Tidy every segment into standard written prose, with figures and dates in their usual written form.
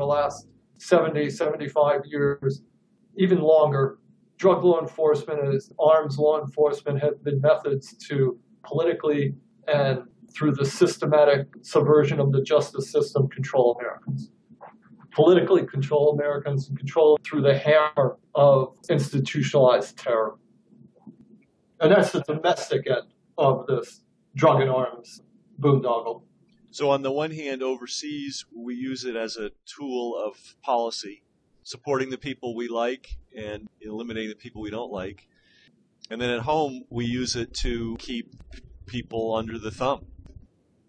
the last 70, 75 years, even longer, drug law enforcement and arms law enforcement have been methods to politically and through the systematic subversion of the justice system control Americans. Politically control Americans and control through the hammer of institutionalized terror. And that's the domestic end of this drug and arms boondoggle. So on the one hand, overseas, we use it as a tool of policy, supporting the people we like and eliminating the people we don't like. And then at home, we use it to keep people under the thumb.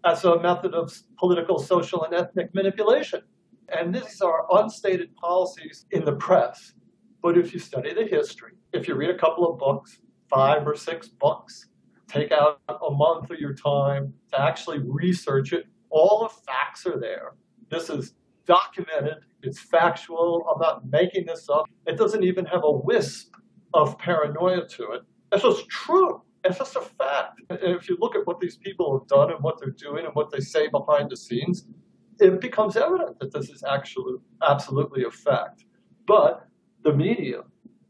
As a method of political, social, and ethnic manipulation. And these are unstated policies in the press. But if you study the history, if you read a couple of books, 5 or 6 books, take out a month of your time to actually research it, all the facts are there. This is documented. It's factual. I'm not making this up. It doesn't even have a wisp of paranoia to it. It's just true. It's just a fact. And if you look at what these people have done and what they're doing and what they say behind the scenes, it becomes evident that this is actually absolutely a fact. But the media,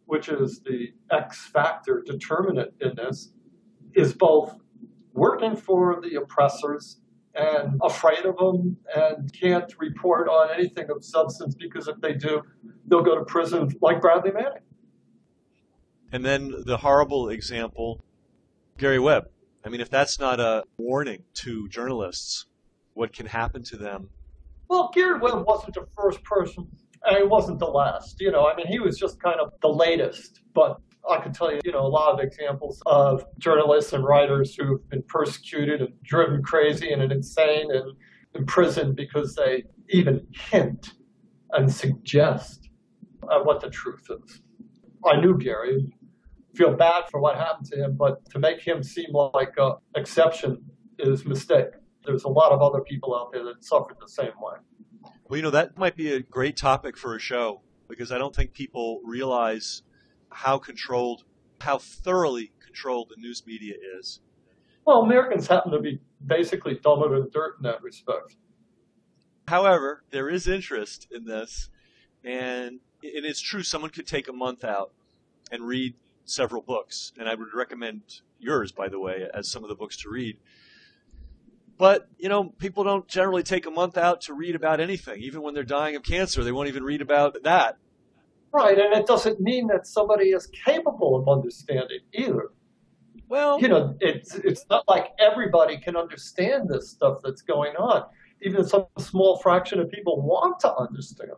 which is the X factor determinant in this, is both working for the oppressors and afraid of them and can't report on anything of substance because if they do, they'll go to prison like Bradley Manning. And then the horrible example, Gary Webb. I mean, if that's not a warning to journalists, what can happen to them? Well, Gary Webb wasn't the first person, and he wasn't the last. I mean, he was just kind of the latest. But I could tell you, a lot of examples of journalists and writers who've been persecuted and driven crazy and insane and imprisoned because they even hint and suggest what the truth is. I knew Gary. Feel bad for what happened to him, but to make him seem like an exception is a mistake. There's a lot of other people out there that suffered the same way. Well, that might be a great topic for a show because I don't think people realize how thoroughly controlled the news media is. Well, Americans happen to be basically dumber than dirt in that respect. However, there is interest in this, and it's true someone could take a month out and read several books, and I would recommend yours, by the way, as some of the books to read. But, people don't generally take a month out to read about anything. Even when they're dying of cancer, they won't even read about that. Right, and it doesn't mean that somebody is capable of understanding either. Well, it's not like everybody can understand this stuff that's going on. Even some small fraction of people want to understand.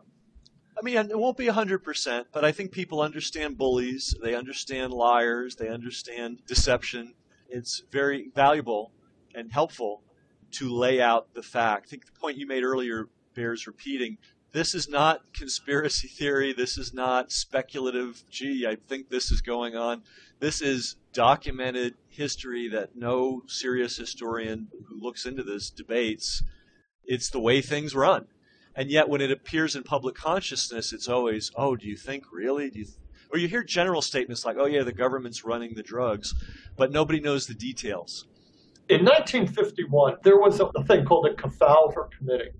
I mean, it won't be 100%, but I think people understand bullies. They understand liars. They understand deception. It's very valuable and helpful to lay out the fact. I think the point you made earlier bears repeating. This is not conspiracy theory. This is not speculative, gee, I think this is going on. This is documented history that no serious historian who looks into this debates. It's the way things run. And yet when it appears in public consciousness, it's always, oh, do you think really? Or you hear general statements like, oh, yeah, the government's running the drugs, but nobody knows the details. In 1951, there was a thing called the Kefauver Committee.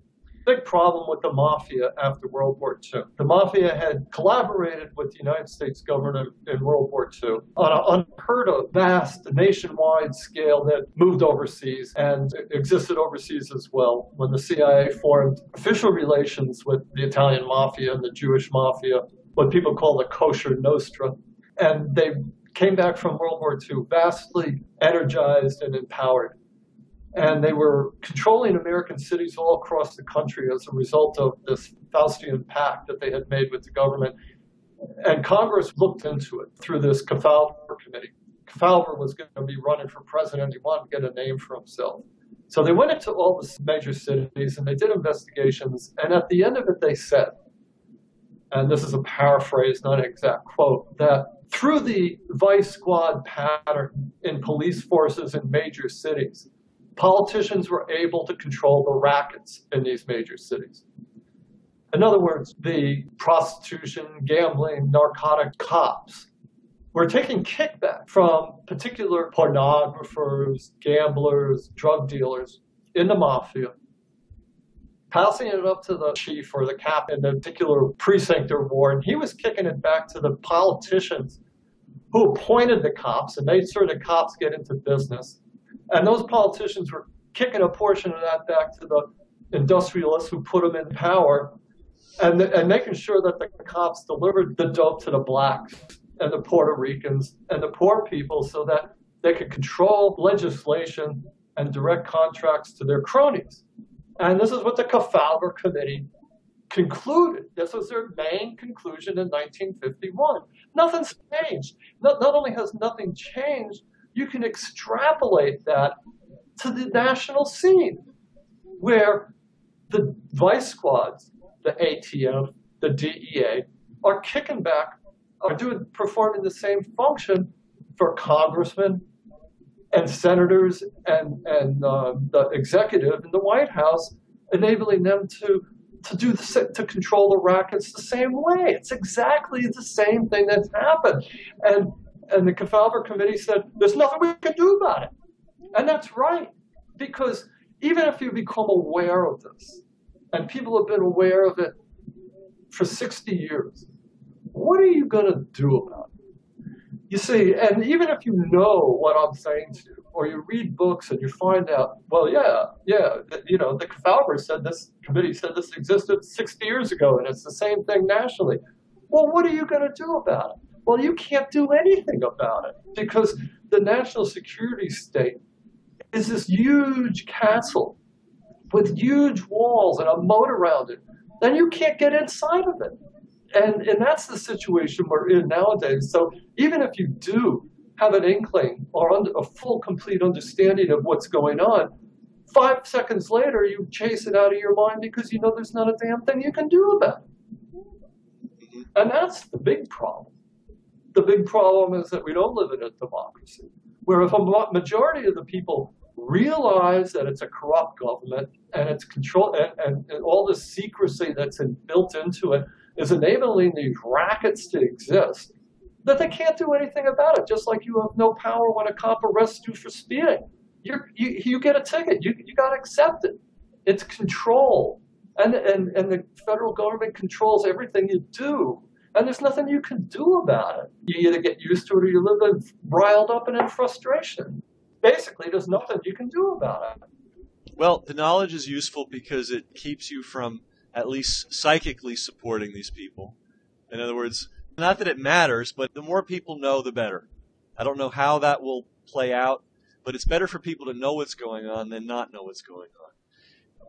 Big problem with the mafia after World War II. The mafia had collaborated with the United States government in World War II on an unheard of, vast, nationwide scale that moved overseas and existed overseas as well when the CIA formed official relations with the Italian mafia and the Jewish mafia, what people call the kosher nostra. And they came back from World War II vastly energized and empowered. And they were controlling American cities all across the country as a result of this Faustian pact that they had made with the government. And Congress looked into it through this Kefauver Committee. Kefauver was going to be running for president. He wanted to get a name for himself. So they went into all the major cities and they did investigations. And at the end of it, they said, and this is a paraphrase, not an exact quote, that through the vice squad pattern in police forces in major cities, politicians were able to control the rackets in these major cities. In other words, the prostitution, gambling, narcotic cops were taking kickback from particular pornographers, gamblers, drug dealers in the mafia. passing it up to the chief or the cap in the particular precinct or ward. He was kicking it back to the politicians who appointed the cops and made sure the cops get into business. And those politicians were kicking a portion of that back to the industrialists who put them in power and making sure that the cops delivered the dope to the blacks and the Puerto Ricans and the poor people so that they could control legislation and direct contracts to their cronies. And this is what the Kefauver Committee concluded. This was their main conclusion in 1951. Nothing's changed. Not only has nothing changed, you can extrapolate that to the national scene, where the vice squads, the ATF, the DEA, are kicking back, are performing the same function for congressmen and senators and the executive in the White House, enabling them to control the rackets the same way. It's exactly the same thing that's happened. And the Kefauver Committee said, there's nothing we can do about it. And that's right, because even if you become aware of this, and people have been aware of it for 60 years, what are you going to do about it? You see, and even if you know what I'm saying to you, or you read books and you find out, well, the Kefauver said this, committee said this existed 60 years ago, and it's the same thing nationally. Well, what are you going to do about it? Well, you can't do anything about it, because the national security state is this huge castle with huge walls and a moat around it. Then you can't get inside of it. And that's the situation we're in nowadays. So even if you do have an inkling or a full, complete understanding of what's going on, 5 seconds later, you chase it out of your mind because you know there's not a damn thing you can do about it. And that's the big problem. The big problem is that we don't live in a democracy, where if a majority of the people realize that it's a corrupt government and it's control and all the secrecy that's built into it is enabling these rackets to exist, that they can't do anything about it. Just like you have no power when a cop arrests you for speeding. You get a ticket. You got to accept it. It's control. And the federal government controls everything you do. And there's nothing you can do about it. You either get used to it or you live riled up and in frustration. Basically, there's nothing you can do about it. Well, the knowledge is useful because it keeps you from at least psychically supporting these people. In other words, not that it matters, but the more people know, the better. I don't know how that will play out, but it's better for people to know what's going on than not know what's going on.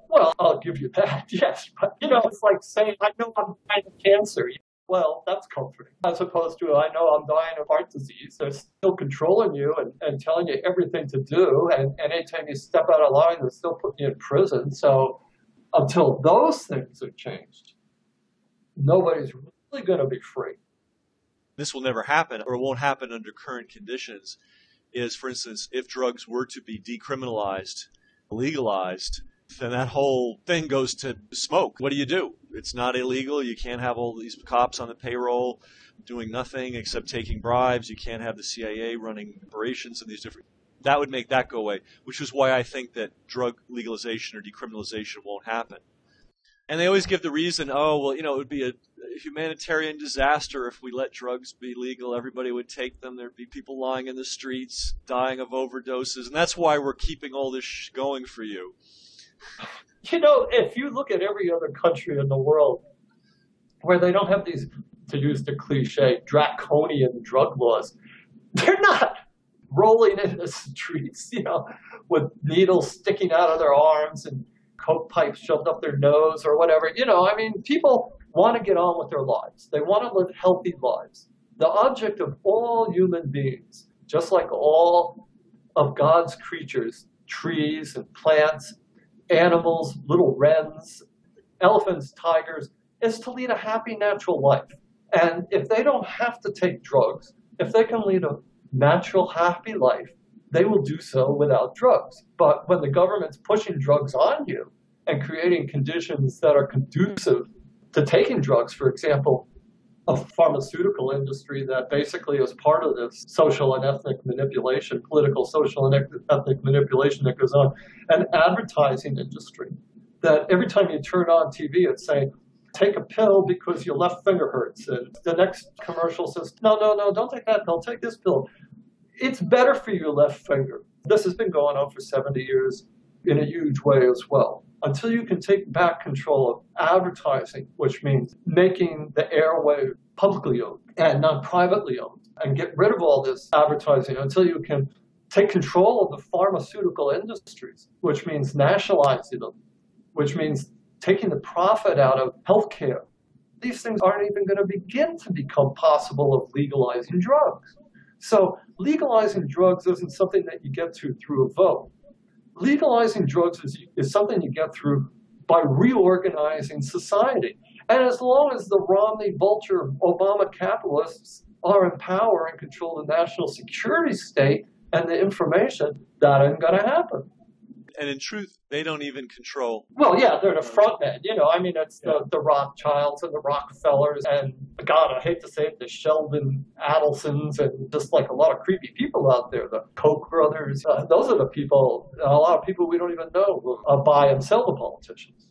Well, I'll give you that, yes. But, it's like saying, I know I'm dying of cancer. Well, that's comforting. As opposed to, I know I'm dying of heart disease. They're still controlling you and telling you everything to do. And anytime you step out of line, they're still putting you in prison. So until those things are changed, nobody's really going to be free. This will never happen, or it won't happen under current conditions, is, for instance, if drugs were to be decriminalized, legalized, then that whole thing goes to smoke. What do? It's not illegal. You can't have all these cops on the payroll doing nothing except taking bribes. You can't have the CIA running operations and these different. That would make that go away, which is why I think that drug legalization or decriminalization won't happen. And they always give the reason, it would be a humanitarian disaster if we let drugs be legal. Everybody would take them. There'd be people lying in the streets, dying of overdoses. And that's why we're keeping all this going for you. If you look at every other country in the world where they don't have these, to use the cliche, draconian drug laws, they're not rolling in the streets, with needles sticking out of their arms and coke pipes shoved up their nose or whatever. People want to get on with their lives. They want to live healthy lives. The object of all human beings, just like all of God's creatures, trees and plants, animals, little wrens, elephants, tigers, is to lead a happy, natural life. And if they don't have to take drugs, if they can lead a natural, happy life, they will do so without drugs. But when the government's pushing drugs on you and creating conditions that are conducive to taking drugs, for example, a pharmaceutical industry that basically is part of this social and ethnic manipulation, political, social, and ethnic manipulation that goes on, an advertising industry that every time you turn on TV, it's saying, take a pill because your left finger hurts. And the next commercial says, no, no, no, don't take that pill, take this pill. It's better for your left finger. This has been going on for 70 years in a huge way as well. Until you can take back control of advertising, which means making the airwave publicly owned and not privately owned, and get rid of all this advertising, until you can take control of the pharmaceutical industries, which means nationalizing them, which means taking the profit out of healthcare. These things aren't even going to begin to become possible of legalizing drugs. So legalizing drugs isn't something that you get to through a vote. Legalizing drugs is something you get through by reorganizing society. And as long as the Romney, Vulture, Obama capitalists are in power and control the national security state and the information, that ain't going to happen. And in truth, they don't even control. Well, yeah, they're the front men. It's the Rothschilds and the Rockefellers and, God, I hate to say it, the Sheldon Adelsons and just like a lot of creepy people out there, the Koch brothers. Those are the people, a lot of people we don't even know will buy and sell the politicians.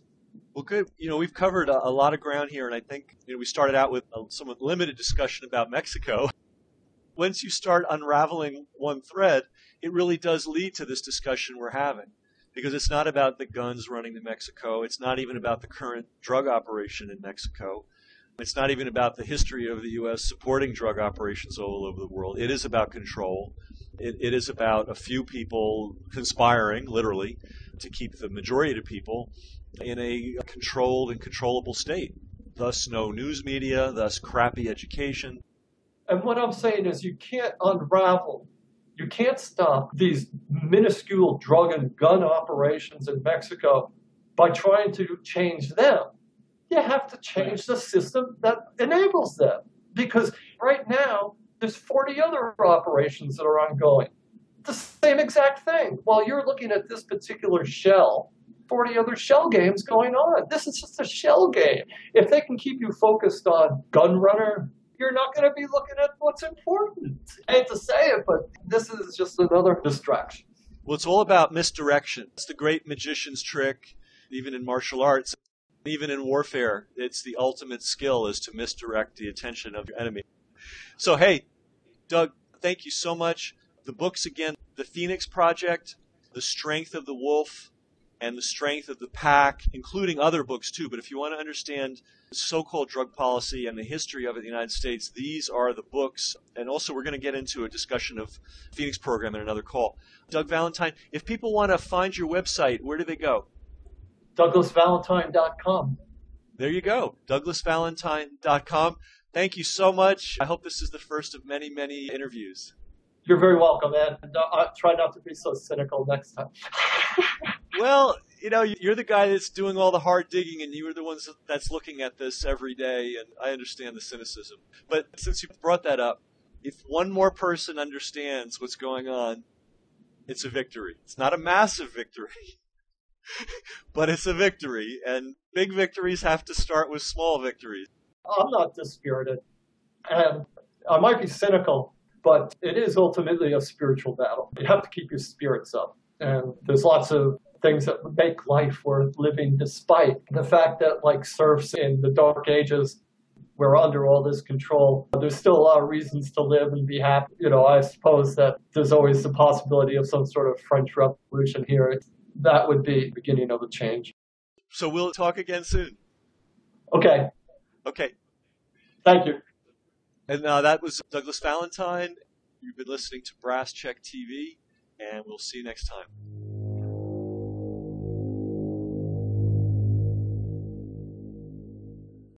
Well, good. We've covered a lot of ground here, and I think we started out with a somewhat limited discussion about Mexico. Once you start unraveling one thread, it really does lead to this discussion we're having. Because it's not about the guns running to Mexico. It's not even about the current drug operation in Mexico. It's not even about the history of the U.S. supporting drug operations all over the world. It is about control. It is about a few people conspiring, literally, to keep the majority of the people in a controlled and controllable state. Thus, no news media, thus crappy education. And what I'm saying is you can't unravel. You can't stop these minuscule drug and gun operations in Mexico by trying to change them. You have to change the system that enables them. Because right now, there's 40 other operations that are ongoing. The same exact thing. While you're looking at this particular shell, 40 other shell games going on. This is just a shell game. If they can keep you focused on Gunrunner, you're not going to be looking at what's important. I hate to say it, but this is just another distraction. Well, it's all about misdirection. It's the great magician's trick, even in martial arts, even in warfare. It's the ultimate skill is to misdirect the attention of your enemy. So, hey, Doug, thank you so much. The books, again, The Phoenix Project, The Strength of the Wolf, and The Strength of the Pack, including other books too. But if you want to understand so-called drug policy and the history of it in the United States, these are the books. And also we're going to get into a discussion of Phoenix program in another call. Doug Valentine, if people want to find your website, where do they go? DouglasValentine.com. There you go, DouglasValentine.com. Thank you so much. I hope this is the first of many, many interviews. You're very welcome, and I'll try not to be so cynical next time. Well, you're the guy that's doing all the hard digging, and you are the ones that's looking at this every day, and I understand the cynicism. But since you brought that up, if one more person understands what's going on, it's a victory. It's not a massive victory, but it's a victory, and big victories have to start with small victories. I'm not dispirited, and I might be cynical, but it is ultimately a spiritual battle. You have to keep your spirits up, and there's lots of things that make life worth living, despite the fact that, like serfs in the Dark Ages, we're under all this control. There's still a lot of reasons to live and be happy. I suppose that there's always the possibility of some sort of French Revolution here. That would be the beginning of a change. So we'll talk again soon. Okay. Okay. Thank you. And that was Douglas Valentine. You've been listening to Brass Check TV, and we'll see you next time.